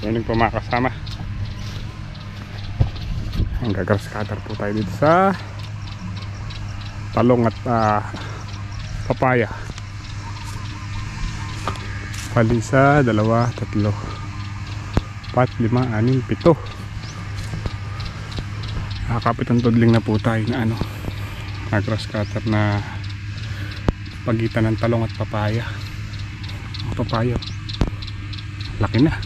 Morning po mga kasama. Ang gagrass cutter po tayo dito sa talong at papaya. Palisa, 2, 3, 4, 5, 6, 7. Nakakapit ang tudling na po tayo na grass cutter na pagitan ng talong at papaya. Ang papaya laki na.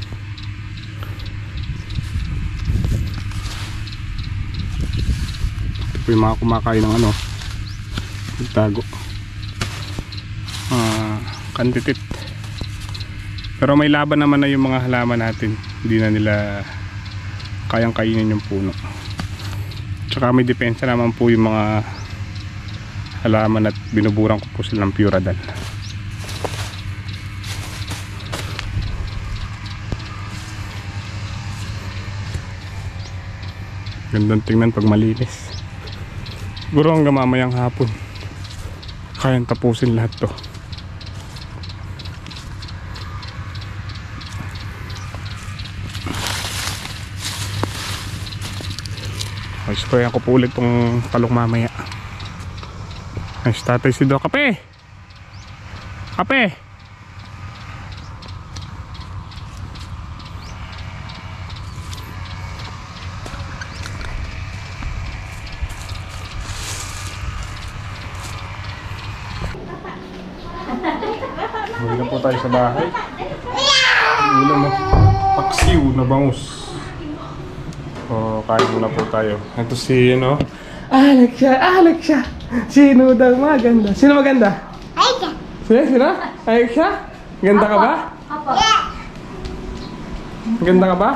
Ito po yung mga kumakain ng tago, kantitit. Pero may laban naman na yung mga halaman natin, hindi na nila kayang kainin yung puno. Tsaka may depensa naman po yung mga halaman at binuburan ko po sila ng Puradal. Gandang tingnan pag malinis. Siguro hanggang mamayang hapon kayang tapusin lahat to. Sprayan ko po ulit tong talong mamaya. Ay, tatay si Do. Kape! Kape! Huli na po tayo sa bahay. Huli mo. Paksiw na bangus. O, kain muna po tayo. Ito si, Alexia! Sino daw maganda? Sino maganda? Alexia! Sino? Alexia? Ganda ka ba? Apo. Ganda ka ba?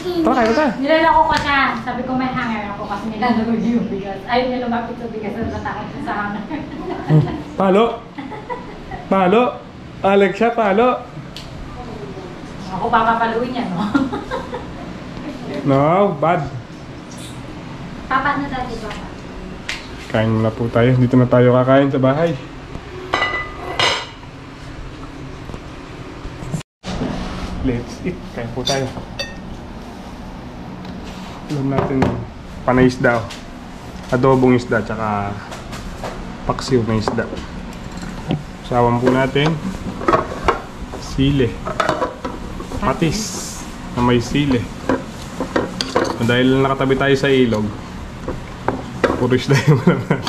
Tara, kayo tayo. Nilalako ko siya. Sabi ko may hanger ako kasi nilalagod yung bigas. Ayaw niya lumapit sa bigas at natakot sa hanger. Palo? Palo? Alexia, palo? Ako papapaluin niya, no? No, bad. Papa na dati, papa. Kain muna po tayo. Dito na tayo kakain sa bahay. Let's eat. Kain po tayo. Alam natin panay isda. Adobong isda tsaka paksiw na isda. Sawan po natin sili. Patis na may sili. Dahil nakatabi tayo sa ilog, puro isda yung alam natin.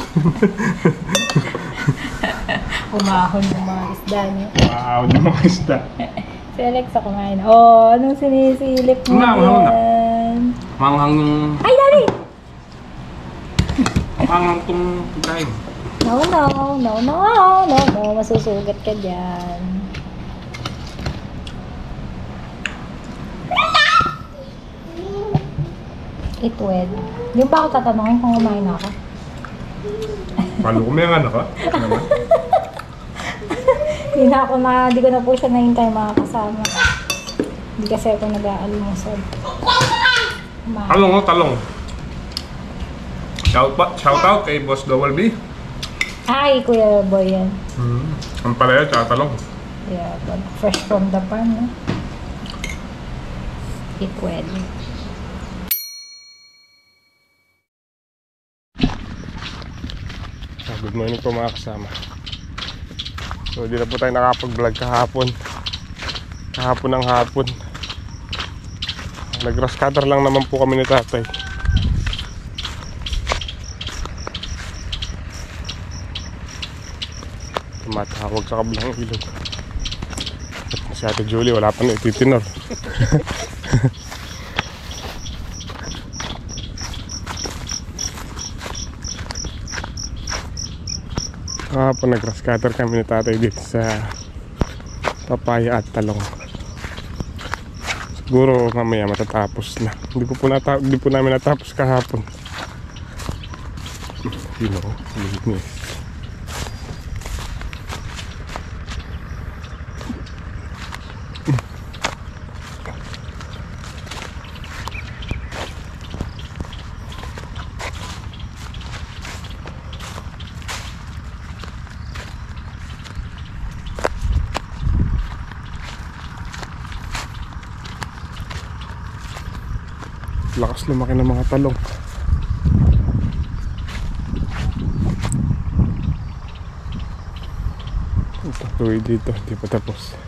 Umahon yung mga isda niyo. Umahon yung mga isda. Si Alexa kumain. Oh, anong sinisilip mo yan? Manghang yung... Ay, Daddy! Manghang itong pagkain. No. Masusugat ka dyan. It well. Yung ba ako tatanungin kung kumain na ako? Palo ko may anak ka? Hindi ko na po siya nahintay mga kasama. Hindi kasi ako nag-aalmusod. Talong. Shout out kay Boss Double B. Ay, Kuya Boy yan. Ang palaya tsaka talong. Yeah, but fresh from the farm, no? It well. Good morning po mga kasama. So di na po tayo nakapag-vlog kahapon. Kahapon ng hapon. Nag-grass cutter lang naman po kami ni tatay. Tumatawag sa kabilang ilog. At si Ate Julie wala pa na ititinor. Kahapon nag-grass cutter kami ni tatay dito sa papaya at talong. Siguro mamaya matatapos na. Hindi po namin natapos kahapon. Linis. lakas lumaki ng mga talong. Tuloy dito, hindi pa tapos.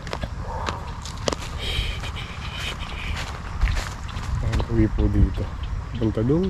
Ang uwi po dito. Punta doon.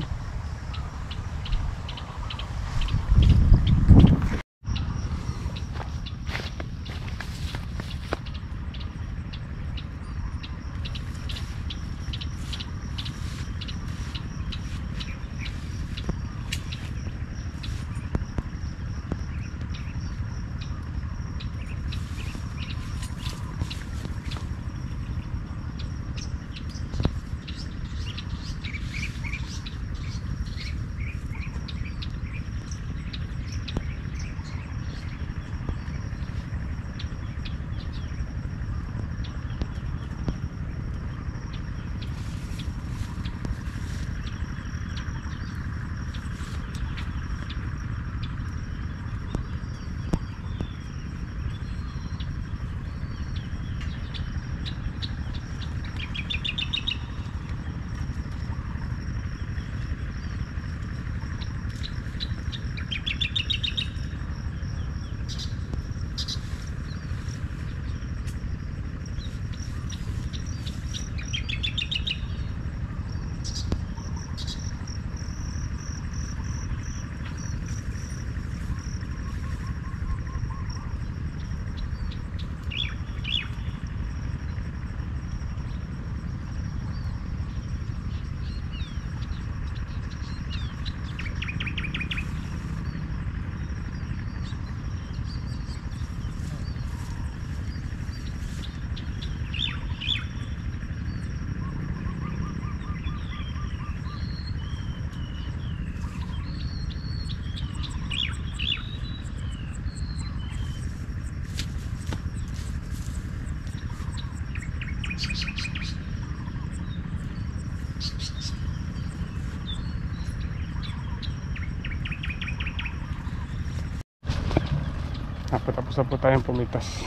Tapos na po tayong pumitas.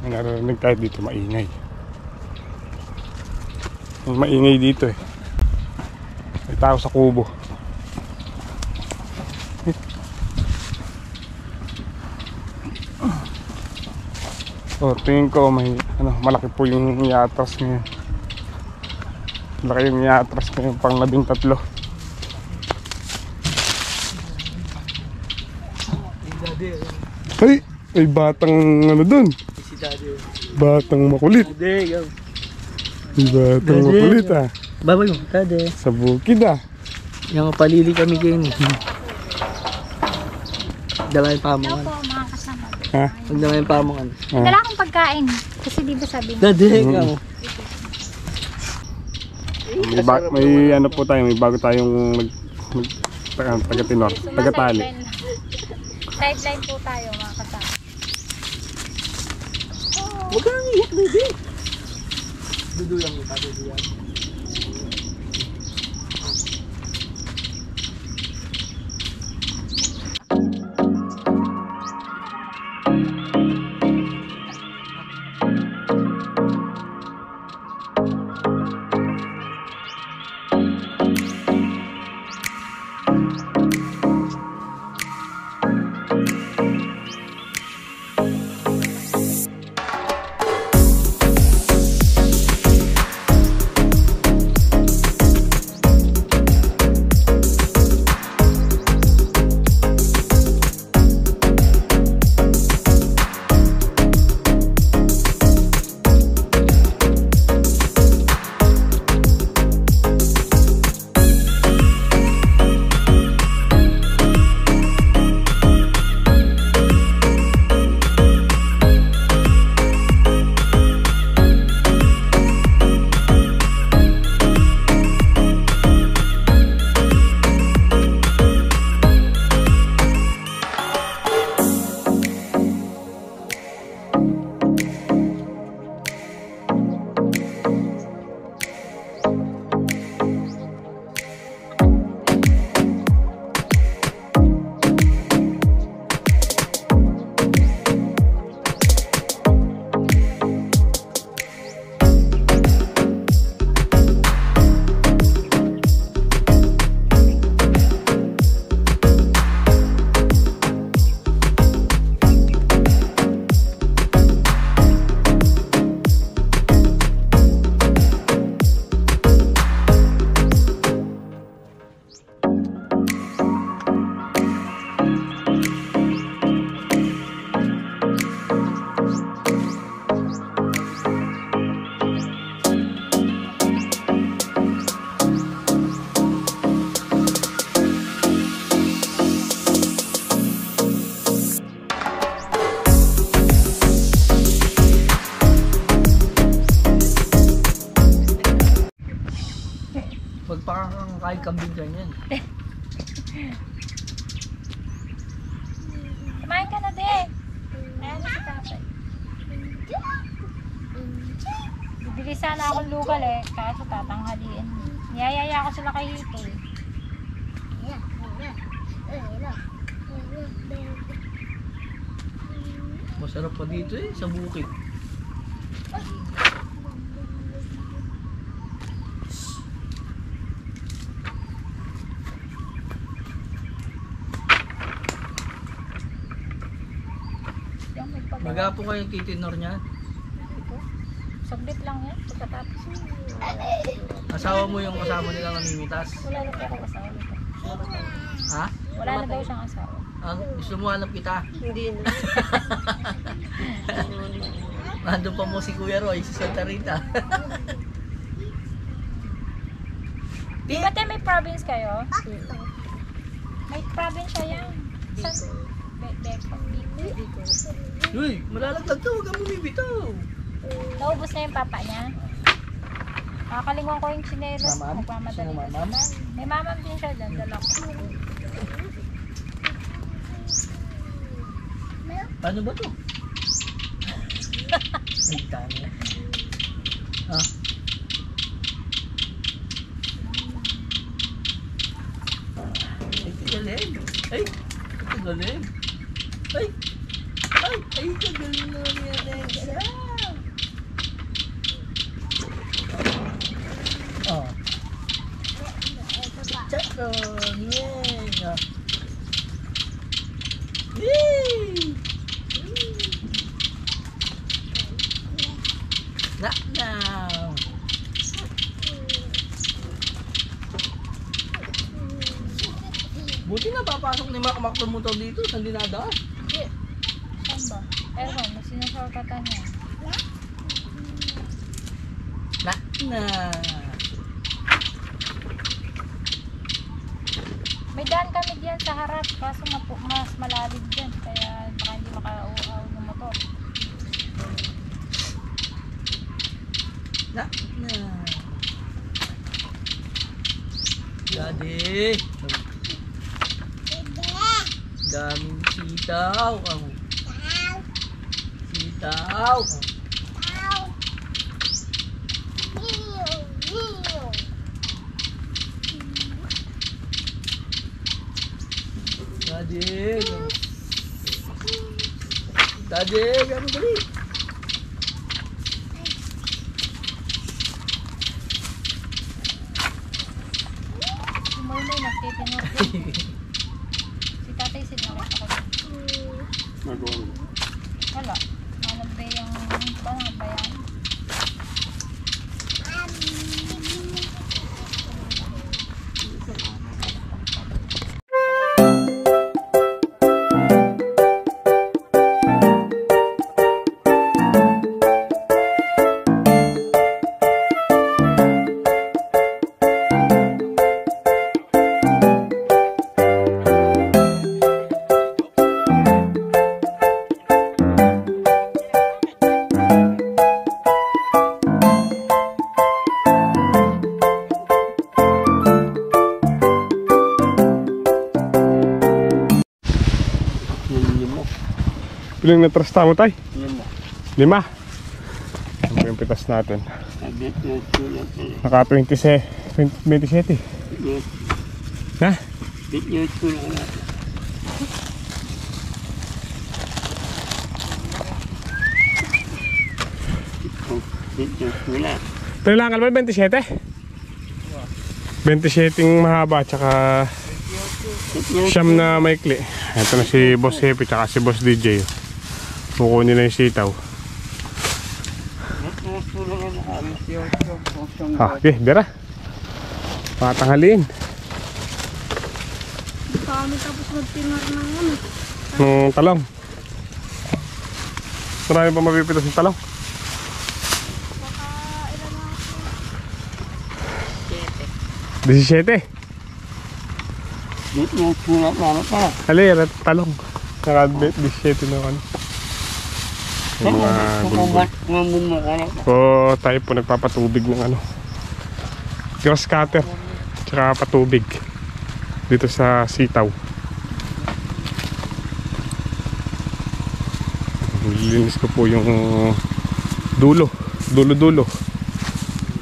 May narinig tayo dito, maingay. May maingay dito eh. May tao sa kubo. Oh, tingin ko may malaki po yung iatras ngayon. Malaki yung iatras ngayon, pang 13. Ay, may batang dun. Si Daddy. Batang makulit. Daddy, yo. May batang makulit ah. Babay mo, Daddy. Sa bukid ah. Yung palili kami kayo. Dalayan pa mo. Hello po, mga kasama. Ha? Dalayan pa mo. Dala akong pagkain. Kasi di ba sabi mo? Daddy, ikaw. May ano po tayo, may bago tayong taga-tinor, taga-tali. Sideline po tayo, mga kasama. Huwag ka nang iyak, Daddy. Duduyang kita, duduyang. pambinsan yan. Kumain ka na din. Ayan na si tatay. Bibili sana akong lugal eh. Kaso tatanghaliin. Niyayaya ko sila kay Hito eh. Masarap pa dito eh, sa bukid. Yung may pag- Magapo kayo titinor niya. Ito. Saglit lang yan. Pagkatapos. Asawa mo yung kasama nilang namimitas. Wala na po ako asawa nito. Ha? Wala na daw siyang asawa. Gusto mo hanap kita? Hindi na. Nandun pa mo si Kuya Roy sa Santa Rita. Di ba tayo may province kayo? May province siya yan. San? Bicol. Uy, malalaglag to, huwag kang bumibitaw. Naubos na yung papa niya. Nakakalingon ko yung chinelas. Mamam? Magmamadali Sino na mamam? siya. May mamam din siya dyan. Dala ko. Paano ba to? Ay, tama. Ah. Ay, kagaling. Ay, kagaling. Ay, kagaling na niya, Alexa. Oh. Chakon, yeah. Yay! Knock now. Buti na papasok ni Mac ng motor dito, saan dinadaan? Saan ba? Ewan, may sinusorkatan niya. Knock na. May daan kami diyan sa harap. Kaso mas malalim dyan. Kaya baka hindi makauaw ng motor. Knock na. Daddy. Daming sitaw. Sitaw. Daddy. Daddy, gano'n dali. Si Moymoy nagtitinor din. Si tatay sinakit ako din. Nagawa mo. Wala. Manong ba yung parang bayan? Ilang natrasta mo tay? 5. 5. Ano po yung pitas natin? Nag-get Naka 27. Na? ko lang natin. Bit-bit ko na. Kailangan ba 27? 27 mahaba tsaka siyam na maikli. Ito na si Boss Happy tsaka si Boss DJ. Kukunin na yung sitaw. Okay, bira. Patanghaliin. Kami tapos magtinor ng ano. Talong. Marami pa mapipitas yung talong. Baka ilan na ako. 17. Bit-bit ko lang naman pa. Halira, talong. Naka 17 na ano. Yung mga gulgul. Ngambun mo ka na. So tayo po nagpapatubig ng ano, grass cutter tsaka patubig dito sa sitaw. Nililinis ko po yung dulo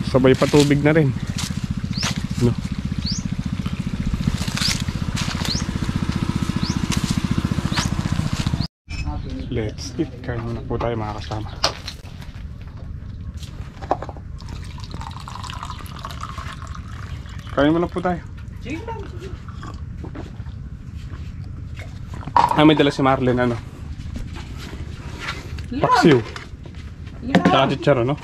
sabay patubig na rin, no? Let's eat. Kain muna po tayo mga kasama. Kain muna po tayo. Sige lang, sige. May dala si Marlene, ano? Paksiw. Tsaka chicharo, no?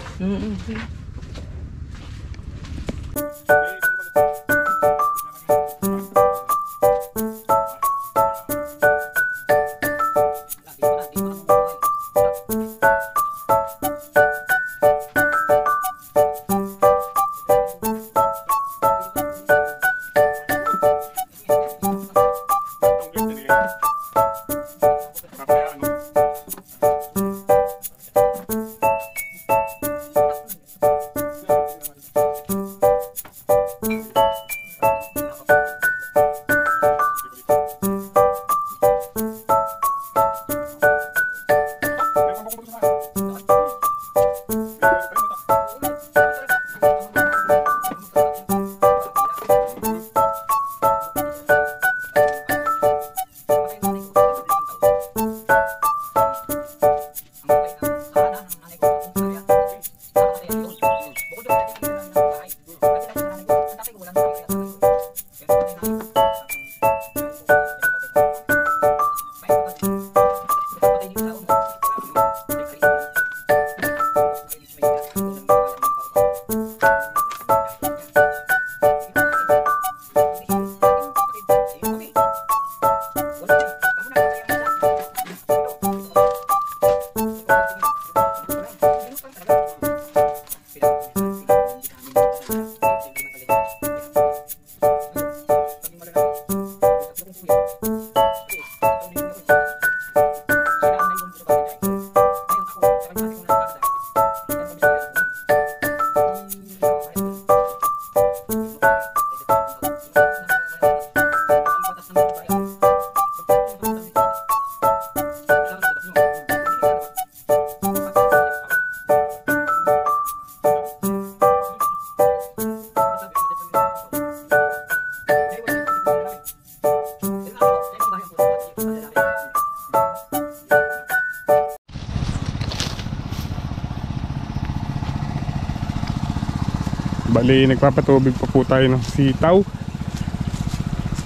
Bali, nagpapatubig pa po tayo ng sitaw.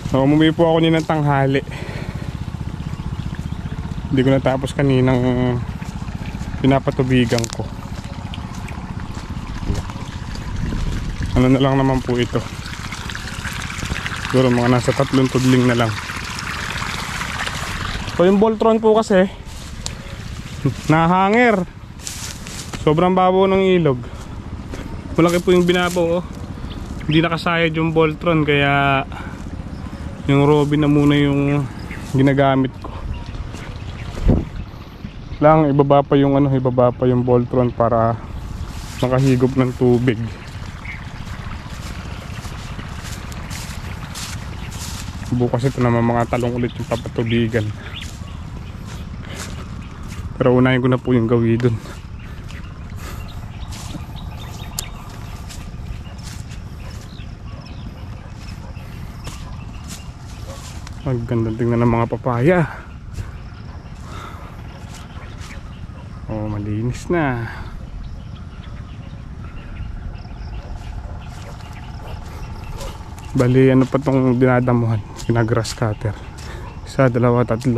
So, umuwi po ako ng tanghali. Hindi ko natapos kaninang pinapatubigan ko. Ano na lang naman po ito. Siguro mga nasa 3 tudling na lang. So, yung Voltron po kasi nahanger. Sobrang babaw ng ilog. Malaki po yung binabaw, oh. Hindi nakasayad yung Voltron, kaya yung Robin na muna yung ginagamit ko. Lang ibaba pa yung Voltron para makahigop ng tubig. Bukas ito naman mga talong ulit yung papatubigan. Pero unahin ko na po yung gawi dun. Ang ganda tingnan ng mga papaya. Oh, malinis na. Bali, ano pa tong dinadamuhan? Pinagrass cutter. 1, 2, 3.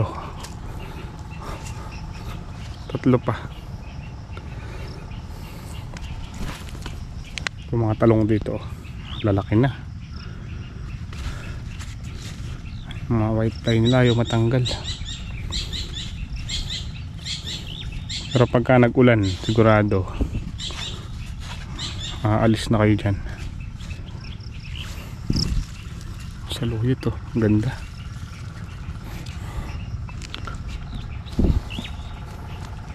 3 pa. Yung mga talong dito, lalaki na. Mga white pine nila ayaw matanggal. Pero pagka nag-ulan, sigurado alis na kayo dyan. Saluhi ito, ganda.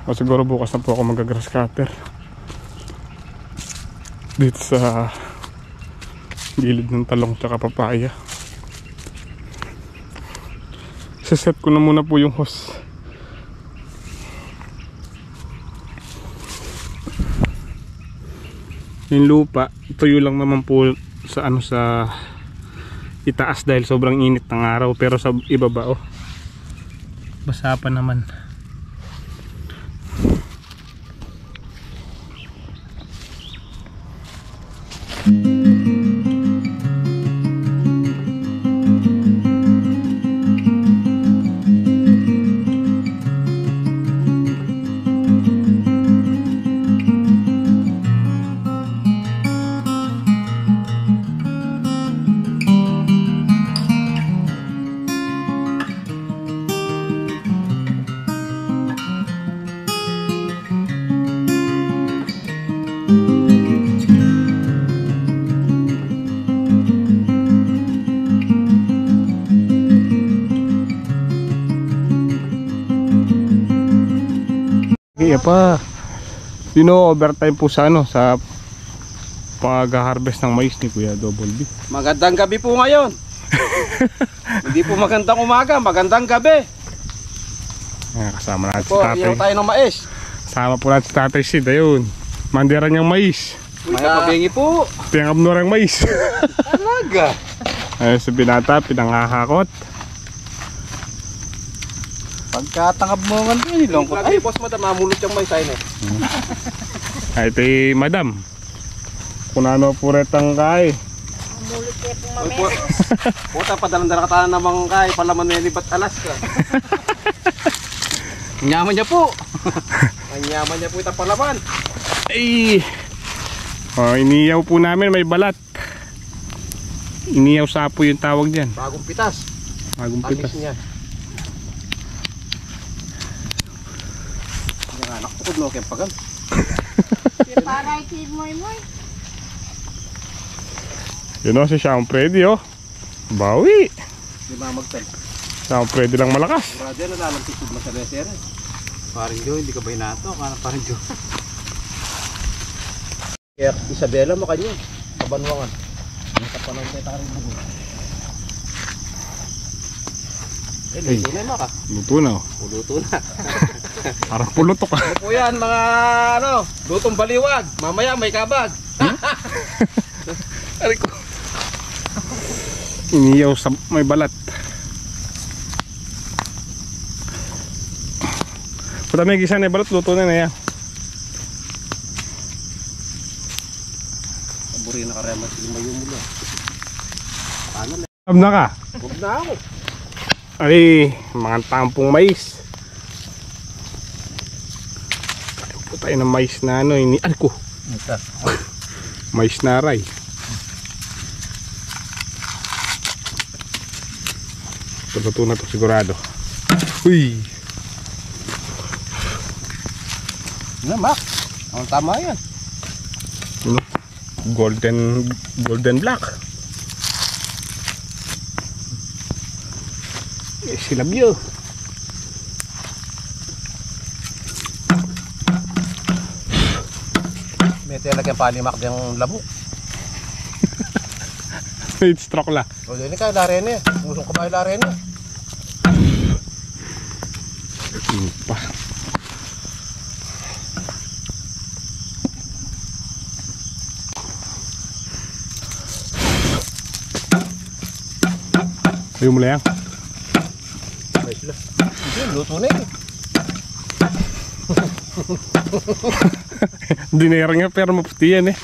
O siguro bukas na po ako mag-grass cutter dito sa Gilid ng talong tsaka papaya. Saset ko na muna po yung hose. Yung lupa, tuyo lang naman po sa ano sa itaas dahil sobrang init ng araw, pero sa ibaba oh, basa pa naman. Kaya pa overtime po sa ano, sa pag-harvest ng mais ni Kuya Double B. Magandang gabi po ngayon. Hindi po magandang umaga, magandang gabi. Kasama natin si Po, Tatay. iyaw tayo ng mais. Kasama po natin si Tatay Sid. Ayun, mandira niyang mais. May pabingi po. Tiyangab nurang mais. Talaga. Ayun si Binata, pinangahakot. Pagkatangab mo nga din, longkot. Ay, boss madam, mamulot yung mais ay Ay, ito Madam. Kunano po retang kay. Mulot kayo pong mamaya. Puta, padalang-dala ka tayo namang kay palaman na libat Alaska. Ang yaman niya po. Ang yaman niya po itang palaman. Ay! Oh, iniyaw po namin, may balat. Iniyaw sapo yung tawag diyan. Bagong pitas. Bagong Tamis pitas. niya. Yung anak ko, kudlo kayong pagal. Para ikid mo. Yun o, si Sean Freddy oh. Bawi. Di ba magtal? Sean Freddy lang malakas. Brother, nalalantikod mo sa reser. Parang Joe, hindi ka ba inato? Kana parang Joe. Kaya Isabela mo kanyo. Kabanwangan. Ang kapanong tayo tayo bugo. Luto na yung maka. Luto na oh. Luto na. Parang pulutok ah. Ano po yan mga ano, lutong baliwag. Mamaya may kabag. Aray ko. Iniyaw sa may balat. Puta may gisa na yung balat, luto na yan. Buri na karemat yung mayo mo na. Paano na? Sab na ka? Huwag na ako. Ay, mga tampong mais. Kain po tayo ng mais na ano, ay ko. Ito. Mais na aray. Luto na to sigurado. Uy! Na, Mac. Ang tama yan. Ano? Golden black. Eh, silabyo. May talagang palimak diyang labo. Heat stroke la. O, dito ka, larene. Musong ka ba yung larene? Pa. Ayaw mo lang. Ay, sila. Hindi, luto na eh. Dinera nga pero maputi yan eh.